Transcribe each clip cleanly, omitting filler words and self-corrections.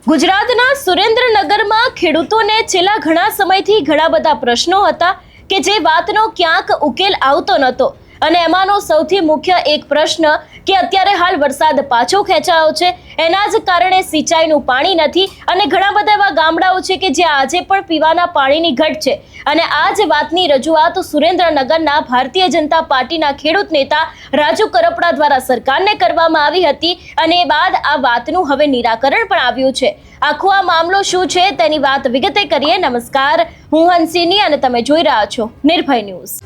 ગુજરાતના સુરેન્દ્રનગરમાં ખેડૂતોને છેલ્લા ઘણા સમયથી ઘણા બધા પ્રશ્નો હતા કે જે વાતનો ક્યાંક ઉકેલ આવતો નહોતો અને એમાંનો સૌથી મુખ્ય એક પ્રશ્ન કે અત્યારે હાલ વરસાદ પાછો ખેંચાયો છે, એના જ કારણે સિંચાઈનું પાણી નથી અને ઘણા બધા એવા ગામડાઓ છે કે જ્યાં આજે પણ પીવાના પાણીની ઘટ છે અને આ જ વાતની રજૂઆત સુરેન્દ્રનગરના ભારતીય જનતા પાર્ટીના ખેડૂત નેતા રાજુ કરપડા દ્વારા સરકારને કરવામાં આવી હતી અને એ બાદ આ વાતનું હવે નિરાકરણ પણ આવ્યું છે। આખો આ મામલો શું છે તેની વાત વિગતે કરીએ। નમસ્કાર, હું હંસિની અને તમે જોઈ રહ્યા છો નિર્ભય ન્યૂઝ।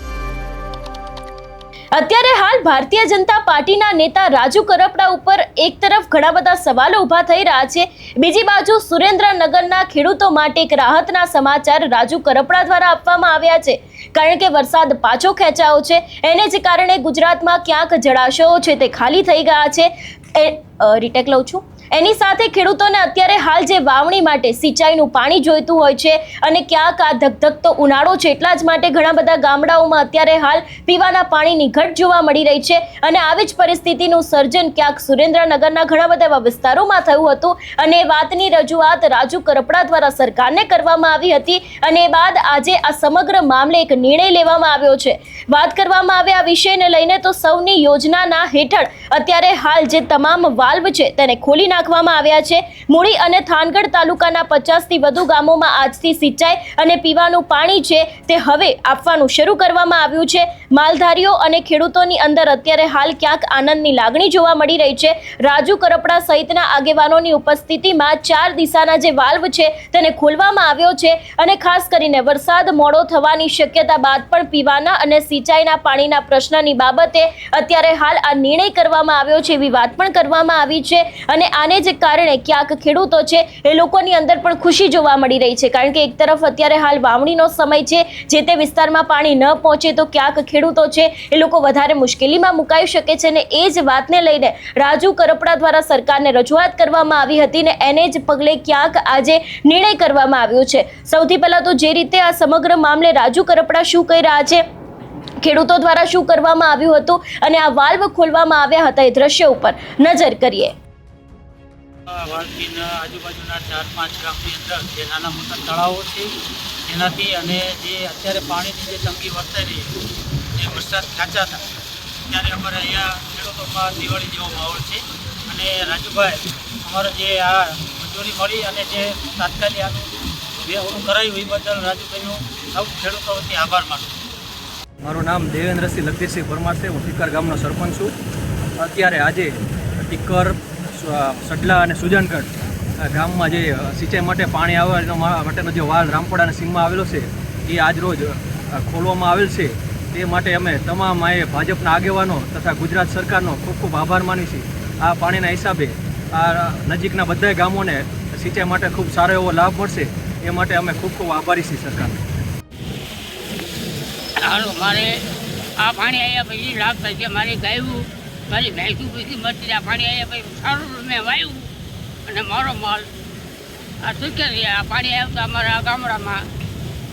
અત્યારે હાલ ભારતીય જનતા પાર્ટીના નેતા રાજુ કરપડા ઉપર એક તરફ ઘણા બધા સવાલો ઊભા થઈ રહ્યા છે, બીજી બાજુ સુરેન્દ્રનગરના ખેડૂતો માટે એક રાહતના સમાચાર રાજુ કરપડા દ્વારા આપવામાં આવ્યા છે, કારણ કે વરસાદ પાછો ખેંચાયો છે એને જ કારણે ગુજરાતમાં ક્યાંક જળાશયો છે તે ખાલી થઈ ગયા છે। રીટેક લઉં છું। એની સાથે ખેડૂતોને અત્યારે હાલ જે વાવણી માટે સિંચાઈનું પાણી જોઈતું હોય છે અને ક્યાંક આ ધગધગતો ઉનાળો છે એટલા જ માટે ઘણા બધા ગામડાઓમાં અત્યારે હાલ પીવાના પાણીની ઘટ જોવા મળી રહી છે અને આવી જ પરિસ્થિતિનું સર્જન ક્યાંક સુરેન્દ્રનગરના ઘણા બધા એવા વિસ્તારોમાં થયું હતું અને એ વાતની રજૂઆત રાજુ કરપડા દ્વારા સરકારને કરવામાં આવી હતી અને એ બાદ આજે આ સમગ્ર મામલે એક નિર્ણય લેવામાં આવ્યો છે। વાત કરવામાં આવે આ વિષયને લઈને તો સૌની યોજનાના હેઠળ અત્યારે હાલ જે તમામ વાલ્વ છે તેને ખોલી નાખવામાં આવ્યા છે। મૂળી અને થાનગઢ તાલુકાના 50થી વધુ ગામોમાં આજથી સિંચાઈ અને પીવાનું પાણી છે તે હવે આપવાનું શરૂ કરવામાં આવ્યું છે। માલધારીઓ અને ખેડૂતોની અંદર અત્યારે હાલ ક્યાંક આનંદની લાગણી જોવા મળી રહી છે। રાજુ કરપડા સહિતના આગેવાનોની ઉપસ્થિતિમાં 4 દિશાના જે વાલ્વ છે તેને ખોલવામાં આવ્યો છે અને ખાસ કરીને વરસાદ મોડો થવાની શક્યતા બાદ પણ પીવાના અને સિંચાઈના પાણીના પ્રશ્નની બાબતે અત્યારે હાલ આ નિર્ણય કરવામાં આવ્યો છે એવી વાત પણ કરવામાં આવી છે અને આને જ કારણે ક્યાંક ખેડૂતો છે એ લોકોની અંદર પણ ખુશી જોવા મળી રહી છે, કારણ કે એક તરફ અત્યારે હાલ વાવણીનો સમય છે, જે તે વિસ્તારમાં પાણી ન પહોંચે તો ક્યાંક ખેડૂતો છે એ લોકો વધારે મુશ્કેલીમાં મુકાઈ શકે છે અને એ જ વાતને લઈને રાજુ કરપડા દ્વારા સરકારને રજૂઆત કરવામાં આવી હતી ને એને જ પગલે ક્યાંક આજે નિર્ણય કરવામાં આવ્યો છે। સૌથી પહેલા તો જે રીતે આ સમગ્ર મામલે રાજુ કરપડા શું કહી રહ્યા છે, ખેડૂતો દ્વારા શું કરવામાં આવ્યું હતું અને આ વાલ્વ ખોલવામાં આવ્યા હતા એ દ્રશ્ય ઉપર નજર કરીએ। વાલપીના આજુબાજુના 4-5 ગામની અંદર જે નાના મોટા તળાવો છે એનાથી અને જે અત્યારે પાણીની જે તંગી વર્તાઈ રહી છે, જે વરસાદ ખેંચાતા ત્યારે અમારે અહીંયા ખેડૂતોમાં દિવાળી જેવો માહોલ છે અને રાજુભાઈ અમારે જે આ મંજૂરી મળી અને જે તાત્કાલિક ઓલું કરાયું એ બદલ રાજુભાઈનું સૌ ખેડૂતો વતી આભાર માનું। મારું નામ દેવેન્દ્રસિંહ લખીરસિંહ પરમાર છે। હું ટીકર ગામનો સરપંચ છું। અત્યારે આજે ટીકર, સડલા અને સુજનગઢ ગામમાં જે સિંચાઈ માટે પાણી આવવા માટેનો જે વાલ રામપડાના સીમમાં આવેલો છે એ આજ રોજ ખોલવામાં આવેલ છે। તે માટે અમે તમામ ભાજપના આગેવાનો તથા ગુજરાત સરકારનો ખૂબ ખૂબ આભાર માની છીએ। આ પાણીના હિસાબે આ નજીકના બધા ગામોને સિંચાઈ માટે ખૂબ સારો એવો લાભ મળશે એ માટે અમે ખૂબ ખૂબ આભારી છીએ સરકારને। હાલો, મારે આ પાણી આવ્યા પછી લાભ થાય છે। મારી ગાયું, મારી ભેંસું પછી મળતી આ પાણી આવ્યા પછી સારું મેં વાવ્યું અને મારો માલ આ સુખ્યા થયા। આ પાણી આવ્યું તો અમારા ગામડામાં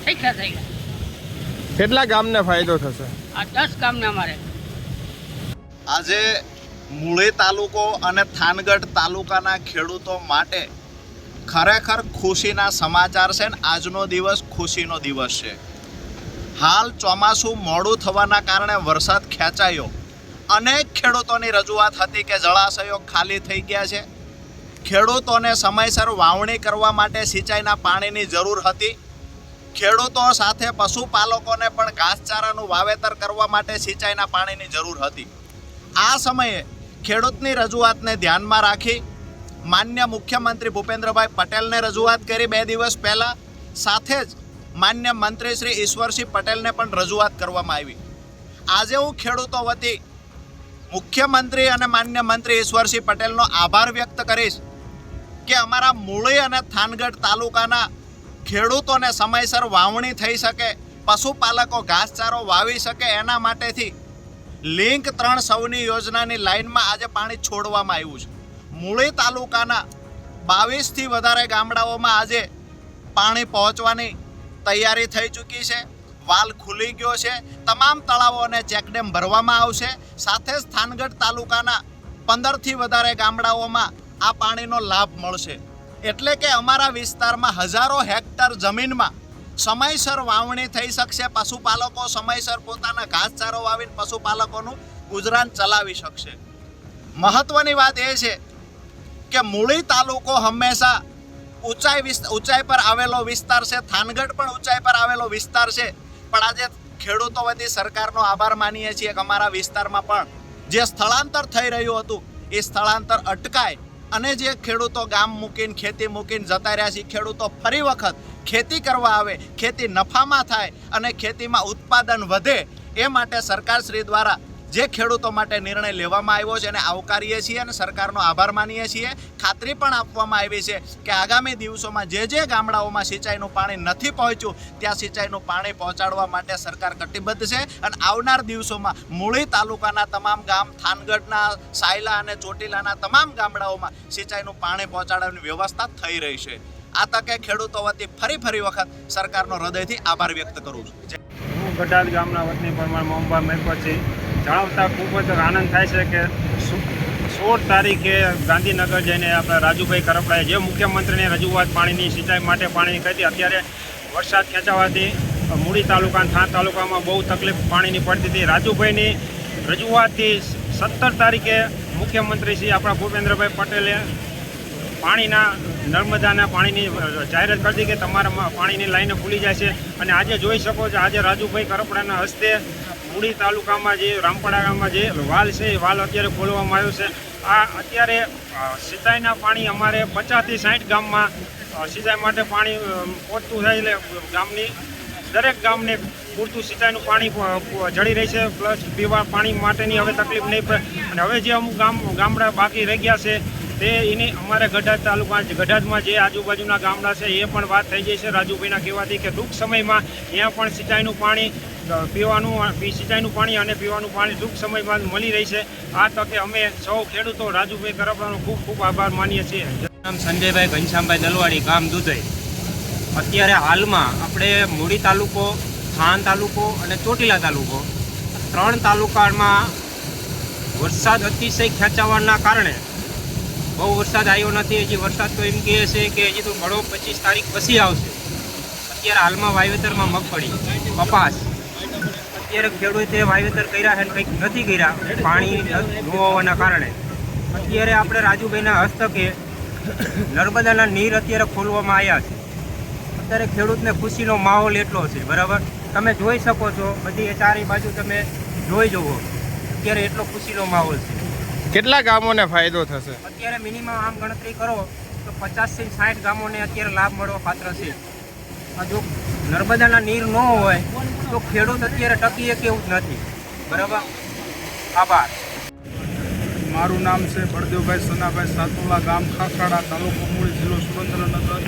શીખ્યા થઈ ગયા। કેટલા ગામને ફાયદો થશે? આ 10 ગામને અમારે આજે મૂળી તાલુકો અને થાનગઢ તાલુકાના ખેડૂતો માટે ખરેખર ખુશીના સમાચાર છે ને આજનો દિવસ ખુશીનો દિવસ છે। હાલ ચોમાસું મોડું થવાના કારણે વરસાદ ખેંચાયો, અનેક ખેડૂતોની રજૂઆત હતી કે જળાશયો ખાલી થઈ ગયા છે, ખેડૂતોને સમયસર વાવણી કરવા માટે સિંચાઈના પાણીની જરૂર હતી, ખેડૂતો સાથે પશુપાલકોને પણ ઘાસચારાનું વાવેતર કરવા માટે સિંચાઈના પાણીની જરૂર હતી। આ સમયે ખેડૂતની રજૂઆતને ધ્યાનમાં રાખી માન્ય મુખ્યમંત્રી ભૂપેન્દ્રભાઈ પટેલને રજૂઆત કરી 2 દિવસ પહેલાં, સાથે જ માન્ય મંત્રી શ્રી ઈશ્વરસિંહ પટેલને પણ રજૂઆત કરવામાં આવી। આજે હું ખેડૂતો વતી મુખ્યમંત્રી અને માન્ય મંત્રી ઈશ્વરસિંહ પટેલનો આભાર વ્યક્ત કરીશ કે અમારા મૂળી અને થાનગઢ તાલુકાના ખેડૂતોને સમયસર વાવણી થઈ શકે, પશુપાલકો ઘાસચારો વાવી શકે એના માટેથી લિંક 3 સૌની યોજનાની લાઇનમાં આજે પાણી છોડવામાં આવ્યું છે। મૂળી તાલુકાના 22થી વધારે ગામડાઓમાં આજે પાણી પહોંચવાની તૈયારી થઈ ચૂકી છે। વાલ ખુલી ગયો છે, તમામ તળાવો અને ચેકડેમ ભરવામાં આવશે। સાથે જ થાનગઢ તાલુકાના 15થી વધારે ગામડાઓમાં આ પાણીનો લાભ મળશે। એટલે કે અમારા વિસ્તારમાં હજારો હેક્ટર જમીનમાં સમયસર વાવણી થઈ શકશે, પશુપાલકો સમયસર પોતાના ઘાસચારો વાવીને પશુપાલકોનું ગુજરાન ચલાવી શકશે. મહત્વની વાત એ છે કે મૂળી તાલુકો હંમેશા ઊંચાઈ પર આવેલો વિસ્તાર છે, થાનગઢ પણ ઊંચાઈ પર આવેલો વિસ્તાર છે, પણ આજે ખેડૂતો વતી સરકારનો આભાર માનીએ છીએ કે અમારા વિસ્તારમાં પણ જે સ્થળાંતર થઈ રહ્યું હતું એ સ્થળાંતર અટકાય અને જે ખેડૂતો ગામ મૂકીને ખેતી મૂકીને જતા રહ્યા છે, ખેડૂતો ફરી વખત ખેતી કરવા આવે, ખેતી નફામાં થાય અને ખેતીમાં ઉત્પાદન વધે, એ માટે સરકારશ્રી દ્વારા જે ખેડૂતો માટે નિર્ણય લેવામાં આવ્યો છે એને આવકારીએ છીએ અને સરકારનો આભાર માનીએ છીએ. ખાતરી પણ આપવામાં આવી છે કે આગામી દિવસોમાં જે ગામડાઓમાં સિંચાઈનું પાણી નથી પહોંચ્યું ત્યાં સિંચાઈનું પાણી પહોંચાડવા માટે સરકાર કટિબદ્ધ છે અને આવનાર દિવસોમાં મૂળી તાલુકાના તમામ ગામ, થાનગઢના, સાયલા અને ચોટીલાના તમામ ગામડાઓમાં સિંચાઈનું પાણી પહોંચાડવાની વ્યવસ્થા થઈ રહી છે. આ તકે ખેડૂતો વતી ફરી વખત સરકારનો હૃદયથી આભાર વ્યક્ત કરું છું. હું ગઢાદ ગામના વતની પરમાર મોહમ્મદ મેરપતજી જણાવતા ખૂબ જ આનંદ થાય છે કે 16 તારીખે ગાંધીનગર જઈને આપણા રાજુભાઈ કરપડાએ જે મુખ્યમંત્રીને રજૂઆત પાણીની સિંચાઈ માટે પાણીની કરી હતી, અત્યારે વરસાદ ખેંચાવાથી મૂળી તાલુકા અને થાન તાલુકામાં બહુ તકલીફ પાણીની પડતી હતી. રાજુભાઈની રજૂઆતથી 17 તારીખે મુખ્યમંત્રી શ્રી આપણા ભૂપેન્દ્રભાઈ પટેલે પાણીના નર્મદાના પાણીની જાહેરાત કરી હતી કે તમારા પાણીની લાઈનો ખુલી જાય છે અને આજે જોઈ શકો છો આજે રાજુભાઈ કરપડાના હસ્તે મૂળી તાલુકામાં જે રામપડા ગામમાં જે વાલ છે એ વાલ અત્યારે ખોલવામાં આવ્યો છે. આ અત્યારે સિંચાઈના પાણી અમારે 50 થી 60 ગામમાં સિંચાઈ માટે પાણી પહોંચતું થાય એટલે ગામની દરેક ગામને પૂરતું સિંચાઈનું પાણી જળી રહી છે, પ્લસ પીવા પાણી માટેની હવે તકલીફ નહીં પડે. અને હવે જે અમુક ગામડા બાકી રહી ગયા છે તે એની અમારે ગઢાદ તાલુકા ગઢાદમાં જે આજુબાજુના ગામડા છે એ પણ વાત થઈ જાય છે રાજુભાઈના કહેવાથી કે ટૂંક સમયમાં ત્યાં પણ સિંચાઈનું પાણી સિંચાઈનું પાણી અને પીવાનું પાણી ટૂંક સમયમાં મળી રહી છે. આ તકે અમે સૌ ખેડૂતો રાજુભાઈ કરપડાનો ખૂબ ખૂબ આભાર માનીએ છીએ. નામ સંજયભાઈ ઘનશ્યામભાઈ દલવાડી, ગામ દુધઈ. અત્યારે હાલમાં આપણે મૂળી તાલુકો, થાન તાલુકો અને ચોટીલા તાલુકો 3 તાલુકામાં વરસાદ અતિશય ખેંચાવાના કારણે બહુ વરસાદ આવ્યો નથી. હજી વરસાદ તો એમ કહે છે કે હજી તો ઘણો 25 તારીખ પછી આવશે. અત્યારે હાલમાં વાવેતરમાં મગફળી, કપાસ અત્યારે ખેડૂતે વાવેતર કર્યા છે કંઈક નથી કર્યા પાણી ન હોવાના કારણે. અત્યારે આપણે રાજુભાઈના હસ્તકે નર્મદાના નીર અત્યારે ખોલવામાં આવ્યા છે. અત્યારે ખેડૂતને ખુશીનો માહોલ એટલો છે, બરાબર. તમે જોઈ શકો છો, બધી ચારે બાજુ તમે જોઈ જુઓ, અત્યારે એટલો ખુશીનો માહોલ છે. કેટલા ગામોને ફાયદો થશે? અત્યારે મિનિમમ આમ ગણતરી કરો તો 50 થી 60 ગામોને અત્યારે લાભ મળવા પાત્ર છે. જો નર્મદાના નીર ન હોય તો ખેડૂત અત્યારે ટકી શકે એવું જ નથી, બરાબર. આભાર. મારું નામ છે બળદેવભાઈ સોનાભાઈ સાતુલા, ગામ ખાખરાડા, તાલુકો મૂળી, જિલ્લો સુરેન્દ્રનગર.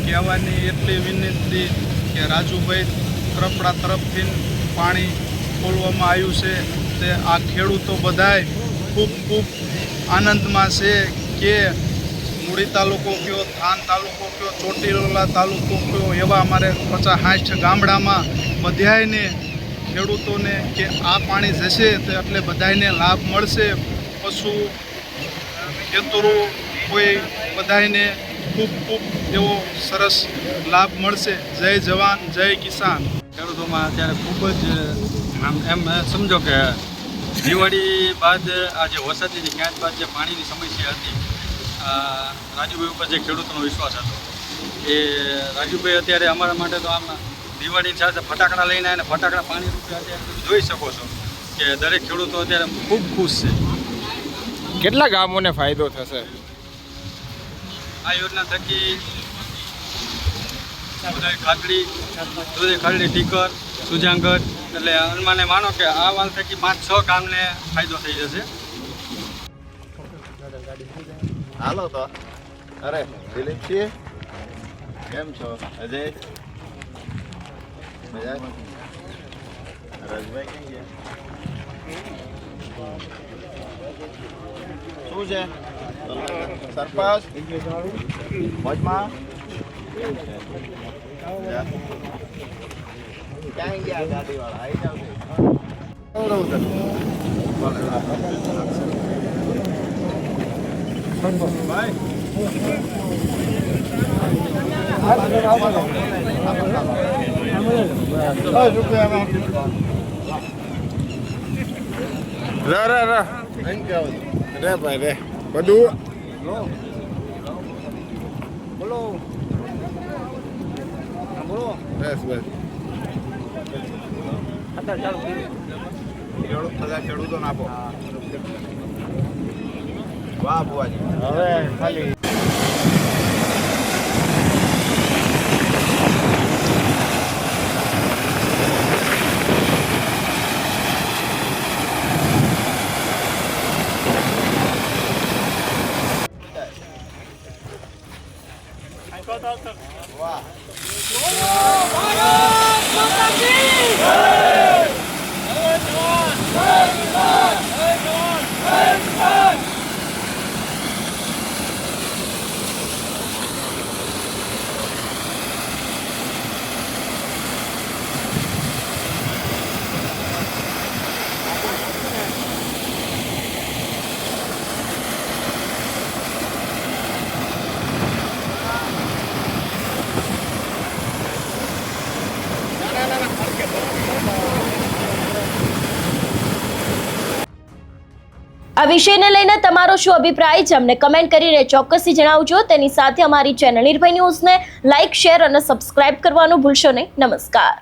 કહેવાની એટલી વિનંતી કે રાજુભાઈ કરપડા તરફથી પાણી ખોલવામાં આવ્યું છે તે આ ખેડૂતો બધાય ખૂબ આનંદમાં છે કે મૂળી તાલુકો કયો, થાન તાલુકો કયો, ચોટીલા તાલુકો કયો, એવા અમારે 50-60 ગામડામાં બધાયને ખેડૂતોને કે આ પાણી જશે તો એટલે બધાયને લાભ મળશે. પશુ ખેતરો કોઈ બધાયને ખૂબ એવો સરસ લાભ મળશે. જય જવાન, જય કિસાન. ખેડૂતોમાં અત્યારે ખૂબ જ એમ સમજો કે દિવાળી બાદ આ જે વરસાદની ખેંચ બાદ જે પાણીની સમસ્યા હતી, રાજુભાઈ ઉપર જે ખેડૂતોનો વિશ્વાસ હતો એ રાજુભાઈ અત્યારે અમારા માટે તો આમ દિવાળીની સાથે ફટાકડા લઈને આવે ને ફટાકડા પાણી રૂપે અત્યારે તમે જોઈ શકો છો કે દરેક ખેડૂતો અત્યારે ખૂબ ખુશ છે. કેટલા ગામોને ફાયદો થશે આ યોજના થકી? ખાખડી, ટીકર, સુજાનગઢ, એટલે અનુમાને માનો કે આ વાલ થકી 5-6 ગામને ફાયદો થઈ જશે. હાલો તો. અરે દિલીપજી, કેમ છો? અજય, મજા? રાજભાઈ કઈ ગયા? શું છે સરપંચ? મોજમાં ક્યાં ગયા ગાડીવાળા? આવી જાવ. ભાઈ રે ભાઈ રે બધું બસ બસ ખેડૂતો આપો વાહ બુવાજી હવે ખાલી આ વિષયને લઈને તમારો શું અભિપ્રાય છે અમને કમેન્ટ કરીને ચોક્કસથી જણાવજો. તેની સાથે અમારી ચેનલ નિર્ભય ન્યૂઝને લાઇક, શેર અને સબસ્ક્રાઇબ કરવાનું ભૂલશો નહીં. નમસ્કાર.